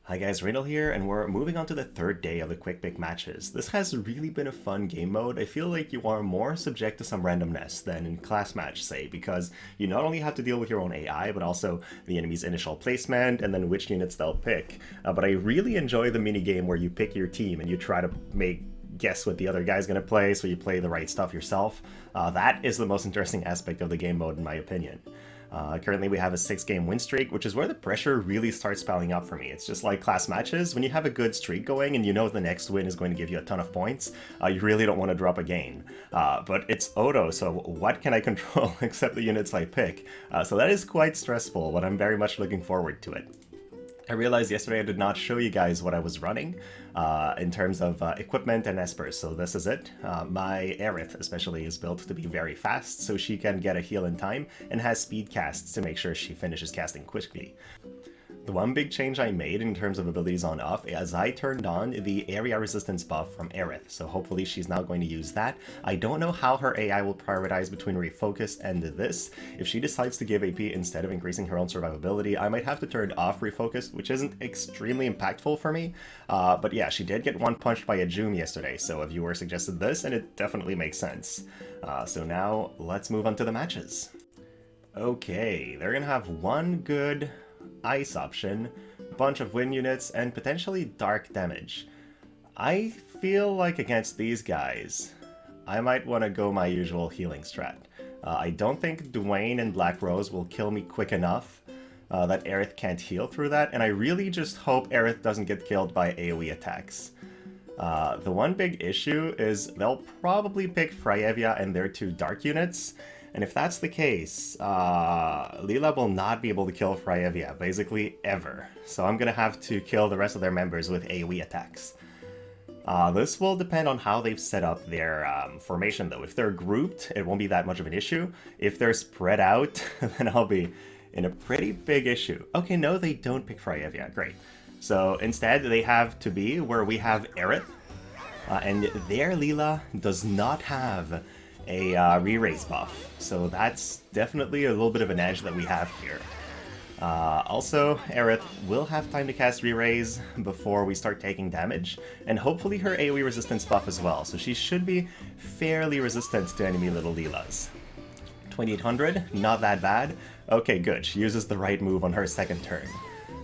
Hi guys, Randall here, and we're moving on to the third day of the quick pick matches. This has really been a fun game mode. I feel like you are more subject to some randomness than in class match, say, because you not only have to deal with your own AI, but also the enemy's initial placement and then which units they'll pick. But I really enjoy the mini game where you pick your team and you try to guess what the other guy's going to play, so you play the right stuff yourself. That is the most interesting aspect of the game mode in my opinion. Currently we have a 6-game win streak, which is where the pressure really starts piling up for me. It's just like class matches. When you have a good streak going and you know the next win is going to give you a ton of points, you really don't want to drop a game. But it's Odo, so what can I control except the units I pick? So that is quite stressful, but I'm very much looking forward to it. I realized yesterday I did not show you guys what I was running in terms of equipment and espers, so this is it. My Aerith especially is built to be very fast, so she can get a heal in time, and has speed casts to make sure she finishes casting quickly. The one big change I made in terms of abilities on off is I turned on the area resistance buff from Aerith, so hopefully she's now going to use that. I don't know how her AI will prioritize between refocus and this. If she decides to give AP instead of increasing her own survivability, I might have to turn off refocus, which isn't extremely impactful for me. But yeah, she did get one punched by a Joom yesterday, so a viewer suggested this, and it definitely makes sense. So now let's move on to the matches. Okay, they're gonna have one good ice option, bunch of wind units, and potentially dark damage. I feel like against these guys, I might want to go my usual healing strat. I don't think Dwayne and Black Rose will kill me quick enough that Aerith can't heal through that, and I really just hope Aerith doesn't get killed by AoE attacks. The one big issue is they'll probably pick Freyevia and their 2 dark units, and if that's the case, Leela will not be able to kill Freyevia, basically ever. So I'm gonna have to kill the rest of their members with AoE attacks. This will depend on how they've set up their formation though. If they're grouped, it won't be that much of an issue. If they're spread out, then I'll be in a pretty big issue. Okay, no, they don't pick Freyevia, great. So instead, they have to be where we have Aerith, and their Leela does not have a re-raise buff, so that's definitely a little bit of an edge that we have here. Also, Aerith will have time to cast re-raise before we start taking damage, and hopefully her AoE resistance buff as well, so she should be fairly resistant to enemy little Leelas. 2800, not that bad. Okay, good, she uses the right move on her second turn.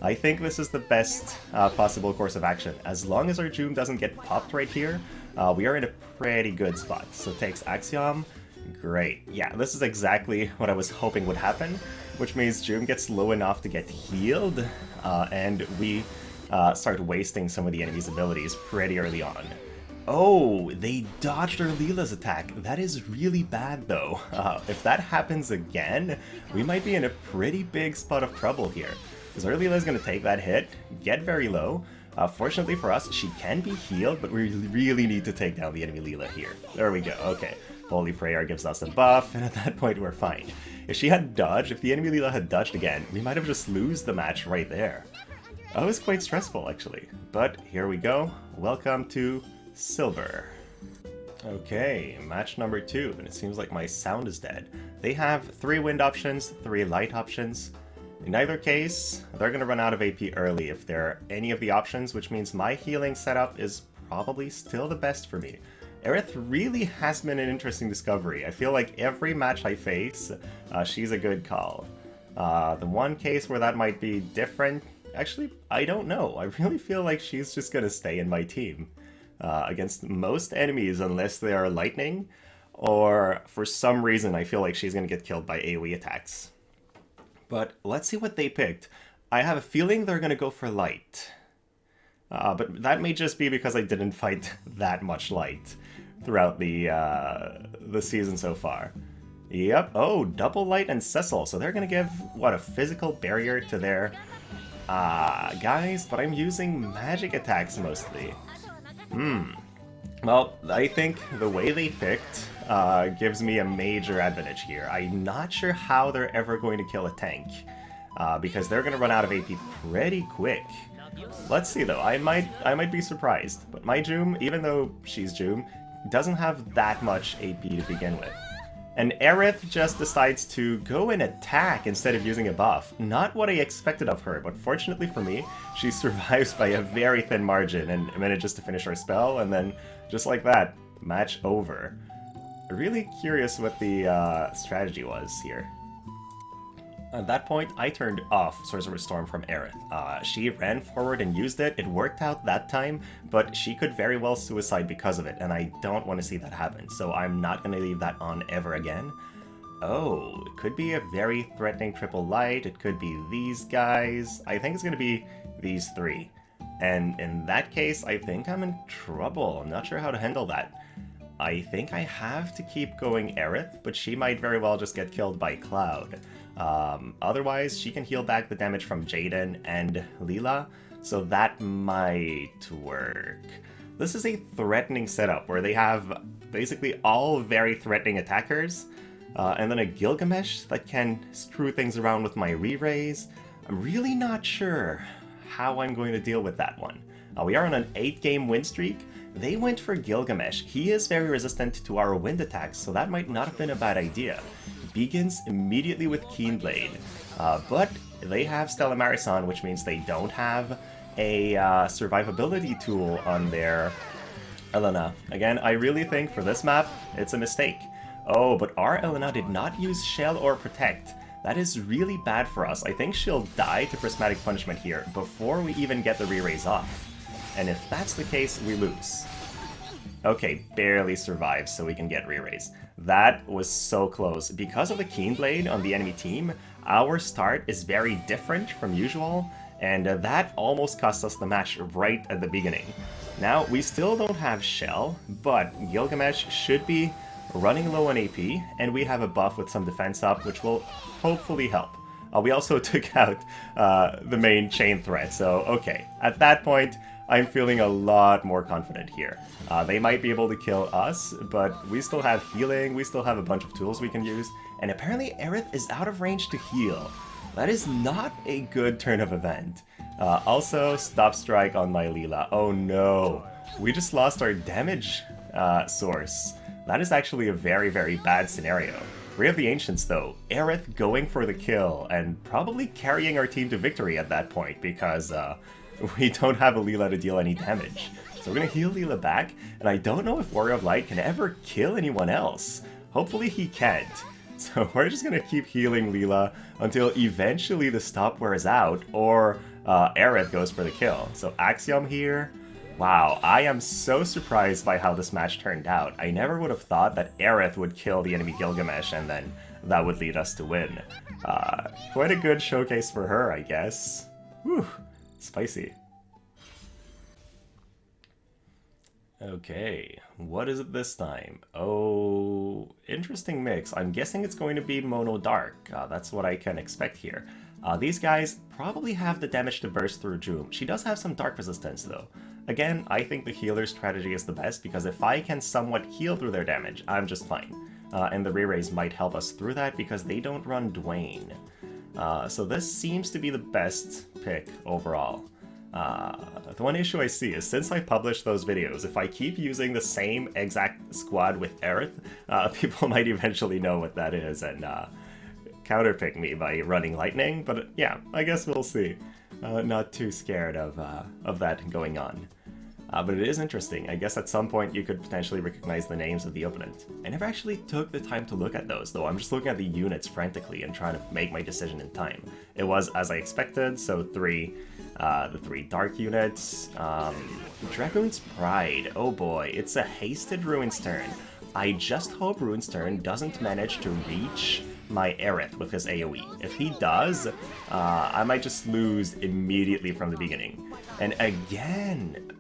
I think this is the best possible course of action. As long as our Joom doesn't get popped right here, we are in a pretty good spot. So takes Axiom, great. Yeah, this is exactly what I was hoping would happen, which means Joom gets low enough to get healed, and we start wasting some of the enemy's abilities pretty early on. Oh, they dodged our Leela's attack. That is really bad though. If that happens again, we might be in a pretty big spot of trouble here. Because our Leela is going to take that hit, get very low. Fortunately for us, she can be healed, but we really need to take down the enemy Leela here. There we go, okay. Holy Prayer gives us a buff, and at that point we're fine. If she had dodged, if the enemy Leela had dodged again, we might have just lose the match right there. That was quite stressful, actually. But here we go. Welcome to Silver. Okay, match number 2, and it seems like my sound is dead. They have 3 wind options, 3 light options. In either case, they're going to run out of AP early if they're any of the options, which means my healing setup is probably still the best for me. Aerith really has been an interesting discovery. I feel like every match I face, she's a good call. The one case where that might be different, actually, I don't know. I really feel like she's just going to stay in my team against most enemies unless they are lightning, or for some reason I feel like she's going to get killed by AoE attacks. But let's see what they picked. I have a feeling they're going to go for light. But that may just be because I didn't fight that much light throughout the season so far. Yep, oh, double light and Cecil. So they're going to give, what, a physical barrier to their guys? But I'm using magic attacks mostly. Well, I think the way they picked gives me a major advantage here. I'm not sure how they're ever going to kill a tank, because they're going to run out of AP pretty quick. Let's see though, I might be surprised, but my Joom, even though she's Joom, doesn't have that much AP to begin with. And Aerith just decides to go and attack instead of using a buff. Not what I expected of her, but fortunately for me, she survives by a very thin margin and manages to finish her spell, and then just like that, match over. Really curious what the strategy was here. At that point, I turned off Sorcerer's Storm from Aerith. She ran forward and used it. It worked out that time, but she could very well suicide because of it, and I don't want to see that happen, so I'm not going to leave that on ever again. Oh, it could be a very threatening triple light. It could be these guys. I think it's going to be these three. And in that case, I think I'm in trouble. I'm not sure how to handle that. I think I have to keep going Aerith, but she might very well just get killed by Cloud. Otherwise, she can heal back the damage from Jaden and Leela, so that might work. This is a threatening setup where they have basically all very threatening attackers, and then a Gilgamesh that can screw things around with my re-raise. I'm really not sure how I'm going to deal with that one. We are on an 8-game win streak. They went for Gilgamesh. He is very resistant to our wind attacks, so that might not have been a bad idea. Begins immediately with Keenblade, but they have Stella Maris, which means they don't have a survivability tool on their Elena. Again, I really think for this map, it's a mistake. Oh, but our Elena did not use Shell or Protect. That is really bad for us. I think she'll die to Prismatic Punishment here before we even get the re-raise off. And if that's the case, we lose. Okay, barely survives so we can get re-raise. That was so close. Because of the Keenblade on the enemy team, our start is very different from usual, and that almost cost us the match right at the beginning. Now, we still don't have Shell, but Gilgamesh should be running low on AP, and we have a buff with some defense up, which will hopefully help. We also took out the main chain threat, so okay. At that point, I'm feeling a lot more confident here. They might be able to kill us, but we still have healing, we still have a bunch of tools we can use, and apparently Aerith is out of range to heal. That is not a good turn of event. Also, Stop Strike on my Leela. Oh no, we just lost our damage source. That is actually a very, very bad scenario. We have the Ancients though, Aerith going for the kill, and probably carrying our team to victory at that point, because we don't have a Leela to deal any damage. So we're gonna heal Leela back, and I don't know if Warrior of Light can ever kill anyone else. Hopefully he can't. So we're just gonna keep healing Leela until eventually the stop wears out, or Aerith goes for the kill. So Axiom here. Wow, I am so surprised by how this match turned out. I never would have thought that Aerith would kill the enemy Gilgamesh, and then that would lead us to win. Quite a good showcase for her, I guess. Whew. Spicy. Okay, what is it this time? Oh, interesting mix. I'm guessing it's going to be Mono Dark. That's what I can expect here. These guys probably have the damage to burst through Joom. She does have some dark resistance though. Again, I think the healer strategy is the best because if I can somewhat heal through their damage, I'm just fine. And the re-raise might help us through that because they don't run Dwayne. So this seems to be the best pick overall. The one issue I see is since I published those videos, if I keep using the same exact squad with Aerith, people might eventually know what that is and counterpick me by running Lightning, but yeah, I guess we'll see. Not too scared of that going on. But it is interesting. I guess at some point you could potentially recognize the names of the opponent. I never actually took the time to look at those, though. I'm just looking at the units frantically and trying to make my decision in time. It was as I expected, so the three dark units. Dragoon's Pride. Oh boy, it's a hasted Ruin's turn. I just hope Ruin's turn doesn't manage to reach my Aerith with his AoE. If he does, I might just lose immediately from the beginning. And again,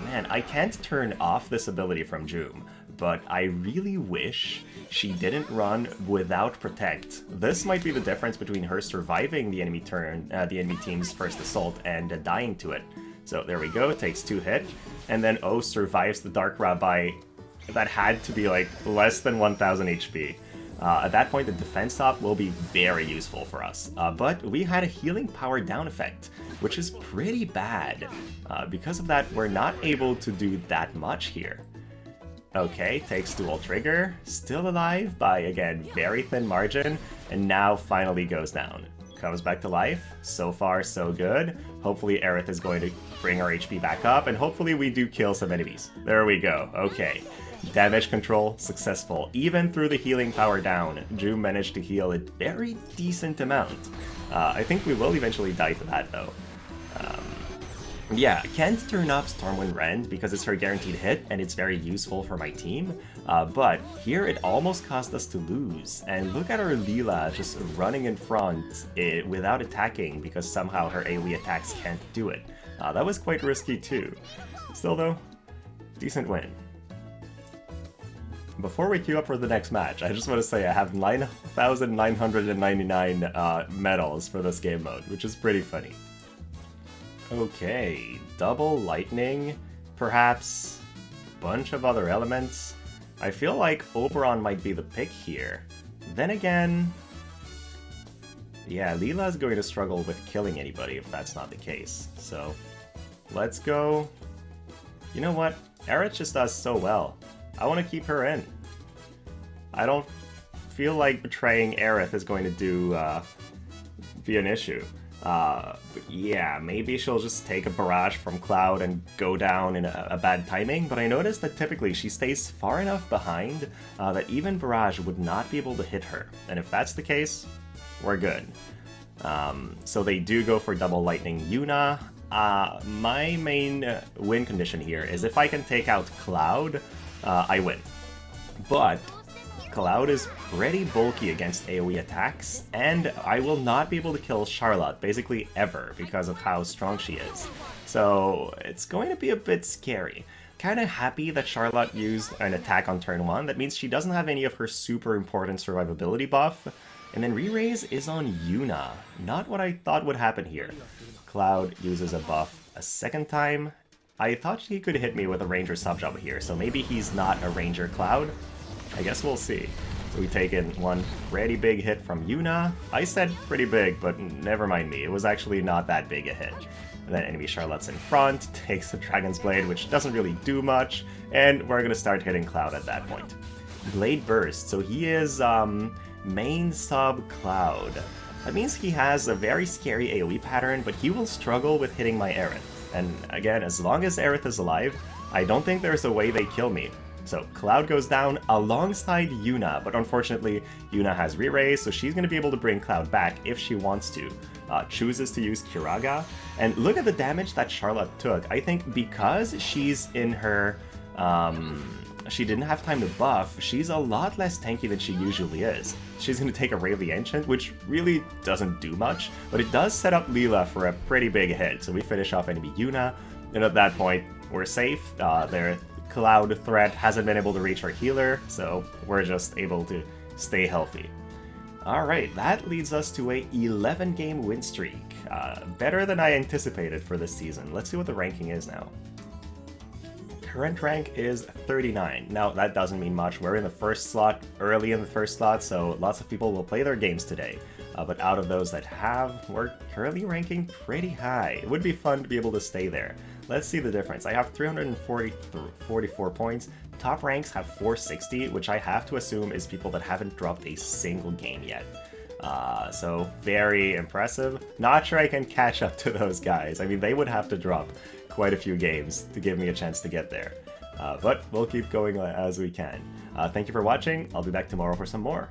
man, I can't turn off this ability from Joom, but I really wish she didn't run without Protect. This might be the difference between her surviving the enemy team's first assault and dying to it. So there we go, takes 2 hits, and then survives the Dark Rabbi that had to be like less than 1000 HP. At that point, the defense up will be very useful for us. But we had a healing power down effect, which is pretty bad. Because of that, we're not able to do that much here. Okay, takes dual trigger, still alive by, again, very thin margin, and now finally goes down. Comes back to life. So far, so good. Hopefully Aerith is going to bring our HP back up, and hopefully we do kill some enemies. There we go. Okay. Damage control successful. Even through the healing power down, Ju managed to heal a very decent amount. I think we will eventually die to that, though. Yeah, can't turn up Stormwind Rend because it's her guaranteed hit, and it's very useful for my team. But here it almost caused us to lose. And look at our Leela just running in front without attacking because somehow her AoE attacks can't do it. That was quite risky too. Still though, decent win. Before we queue up for the next match, I just want to say I have 9,999 medals for this game mode, which is pretty funny. Okay, double lightning, perhaps bunch of other elements. I feel like Oberon might be the pick here. Then again, yeah, Leela's going to struggle with killing anybody if that's not the case. So, let's go. You know what? Aerith just does so well. I want to keep her in. I don't feel like betraying Aerith is going to be an issue. But yeah, maybe she'll just take a barrage from Cloud and go down in a bad timing, but I noticed that typically she stays far enough behind that even barrage would not be able to hit her. And if that's the case, we're good. So they do go for double lightning Yuna. My main win condition here is if I can take out Cloud, I win. But Cloud is pretty bulky against AoE attacks, and I will not be able to kill Charlotte basically ever because of how strong she is. So it's going to be a bit scary. Kinda happy that Charlotte used an attack on turn 1. That means she doesn't have any of her super important survivability buff. And then Re-Raise is on Yuna. Not what I thought would happen here. Cloud uses a buff a second time. I thought he could hit me with a Ranger sub-job here, so maybe he's not a Ranger Cloud. I guess we'll see. So we take in one pretty big hit from Yuna. I said pretty big, but never mind me. It was actually not that big a hit. And then enemy Charlotte's in front, takes a Dragon's Blade, which doesn't really do much, and we're gonna start hitting Cloud at that point. Blade Burst, so he is main sub Cloud. That means he has a very scary AoE pattern, but he will struggle with hitting my Aerith. And again, as long as Aerith is alive, I don't think there's a way they kill me. So Cloud goes down alongside Yuna, but unfortunately Yuna has Re-Raise, so she's going to be able to bring Cloud back if she wants to. Chooses to use Kiraga, and look at the damage that Charlotte took. I think because she's in her, she didn't have time to buff, she's a lot less tanky than she usually is. She's going to take a Rayleigh Ancient, which really doesn't do much, but it does set up Leela for a pretty big hit, so we finish off enemy Yuna, and at that point, we're safe. Their Cloud threat hasn't been able to reach our healer, so we're just able to stay healthy. Alright, that leads us to a 11-game win streak. Better than I anticipated for this season. Let's see what the ranking is now. Current rank is 39. Now, that doesn't mean much. We're in the first slot, early in the first slot, so lots of people will play their games today. But out of those that have, we're currently ranking pretty high. It would be fun to be able to stay there. Let's see the difference. I have 344 points. Top ranks have 460, which I have to assume is people that haven't dropped a single game yet. So very impressive. Not sure I can catch up to those guys. I mean, they would have to drop quite a few games to give me a chance to get there. But we'll keep going as we can. Thank you for watching. I'll be back tomorrow for some more.